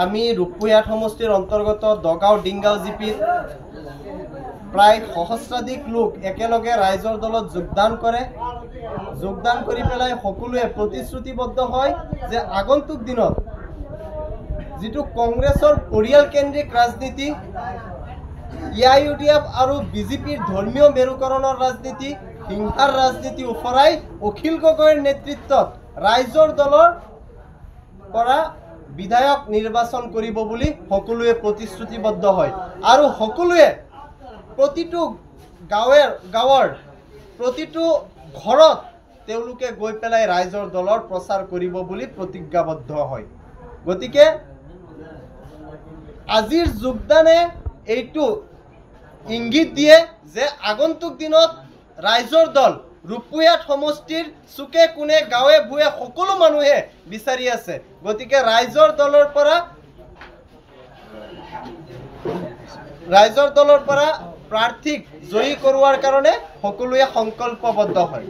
আমি ৰূপপুৰহাট সমষ্টিৰ অন্তৰ্গত দগাঁও ডিংগাঁও জিপিত প্ৰায় সহস্ৰাধিক লোক একেলগে ৰাইজৰ দলত যোগদান কৰি পেলাই সকলোৱে প্ৰতিশ্ৰুতিবদ্ধ হয় যে আগন্তুক দিনত যিটো কংগ্ৰেছৰ পৰিয়াল কেন্দ্ৰিক ৰাজনীতি, AIUDF আৰু বিজেপিৰ ধৰ্মীয় মেৰুকৰণৰ ৰাজনীতি, হিংসাৰ ৰাজনীতি উফৰাই অখিল গগৈৰ নেতৃত্বত ৰাইজৰ দলৰ পৰা বিধায়ক নিৰ্বাচন কৰিব বুলি সকলোৱে প্ৰতিশ্ৰুতিবদ্ধ হয় আৰু সকলোৱে প্ৰতিটো গাঁৱৰ প্ৰতিটো ঘৰত তেওঁলোকে গৈ পেলাই ৰাইজৰ দলৰ প্ৰচাৰ কৰিব বুলি প্ৰতিজ্ঞাবদ্ধ হয়। গতিকে আজিৰ যোগদানে এইটো ইংগিত দিয়ে যে আগন্তুক দিনত ৰাইজৰ দল ৰূপপুৰহাট সমষ্টিৰ চুকে কোণে গাঁৱে ভূঞে সকলো মানুহে বিচাৰি আছে। গতিকে ৰাইজৰ দলৰ পৰা প্ৰাৰ্থীক জয়ী কৰোৱাৰ কাৰণে সকলোৱে সংকল্পবদ্ধ হয়।